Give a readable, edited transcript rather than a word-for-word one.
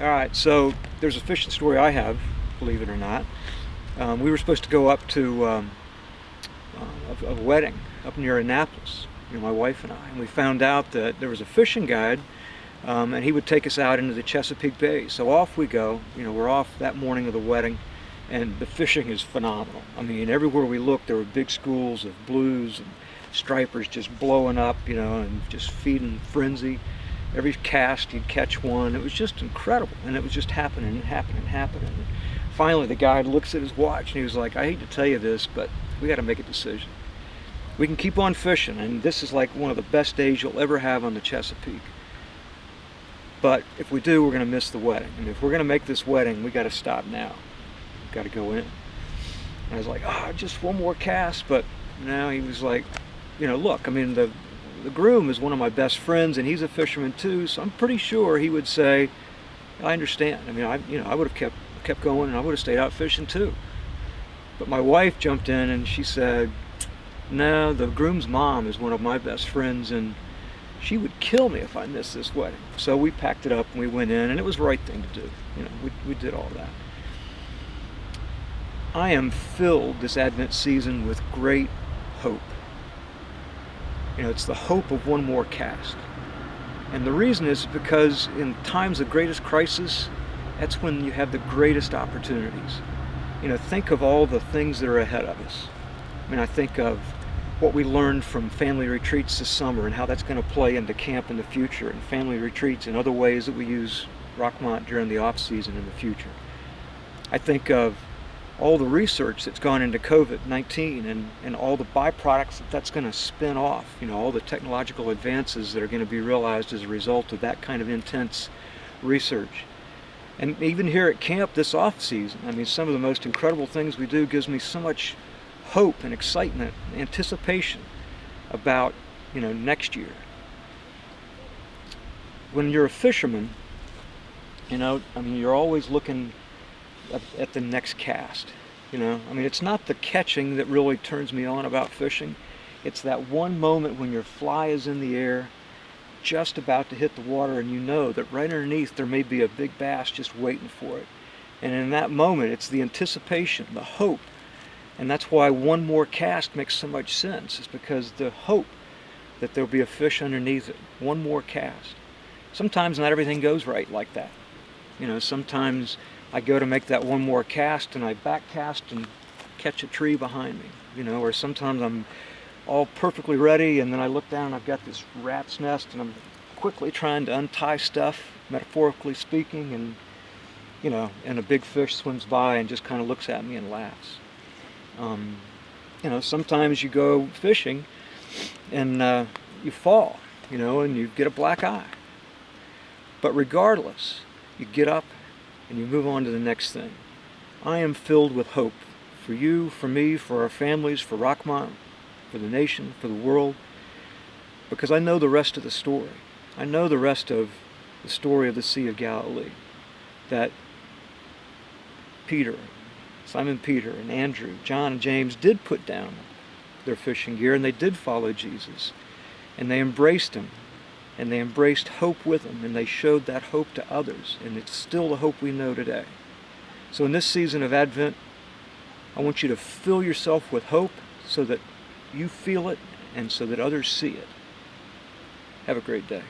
All right, so there's a fishing story I have, believe it or not. We were supposed to go up to a wedding up near Annapolis, my wife and I, and we found out that there was a fishing guide, and he would take us out into the Chesapeake Bay. So off we go. We're off that morning of the wedding, and the fishing is phenomenal. I mean, everywhere we looked, there were big schools of blues and stripers just blowing up, and just feeding frenzy. Every cast you'd catch one. It was just incredible, and it was just happening and happening and happening. And finally, the guy looks at his watch and he was like, "I hate to tell you this, but we got to make a decision. We can keep on fishing, and this is like one of the best days you'll ever have on the Chesapeake. But if we do, we're going to miss the wedding. And if we're going to make this wedding, we got to stop now. We've got to go in." And I was like, "Oh, just one more cast." But now he was like, "Look, I mean, the groom is one of my best friends, and he's a fisherman too, so I'm pretty sure he would say, I understand. I mean, I would have kept going, and I would have stayed out fishing too." But my wife jumped in and she said, "No, the groom's mom is one of my best friends, and she would kill me if I missed this wedding." So we packed it up and we went in, and it was the right thing to do. We did all that. I am filled this Advent season with great hope. It's the hope of one more cast. And the reason is because in times of greatest crisis, that's when you have the greatest opportunities. Think of all the things that are ahead of us. I mean, I think of what we learned from family retreats this summer and how that's going to play into camp in the future, and family retreats and other ways that we use Rockmont during the off season in the future. I think of all the research that's gone into COVID-19 and all the byproducts that's going to spin off, all the technological advances that are going to be realized as a result of that kind of intense research. And even here at camp this off season, I mean, some of the most incredible things we do gives me so much hope and excitement and anticipation about, next year. When you're a fisherman, you're always looking at the next cast. I mean, it's not the catching that really turns me on about fishing. It's that one moment when your fly is in the air, just about to hit the water, and you know that right underneath there may be a big bass just waiting for it. And in that moment, it's the anticipation, the hope. And that's why one more cast makes so much sense. It's because the hope that there'll be a fish underneath it. One more cast. Sometimes not everything goes right like that. Sometimes I go to make that one more cast and I back cast and catch a tree behind me, or sometimes I'm all perfectly ready and then I look down and I've got this rat's nest and I'm quickly trying to untie stuff, metaphorically speaking, and a big fish swims by and just kind of looks at me and laughs. Sometimes you go fishing and you fall, and you get a black eye. But regardless, you get up and you move on to the next thing. I am filled with hope for you, for me, for our families, for Rockmont, for the nation, for the world, because I know the rest of the story. I know the rest of the story of the Sea of Galilee, that Simon Peter and Andrew, John and James did put down their fishing gear and they did follow Jesus, and they embraced him. And they embraced hope with them, and they showed that hope to others, and it's still the hope we know today. So in this season of Advent, I want you to fill yourself with hope so that you feel it and so that others see it. Have a great day.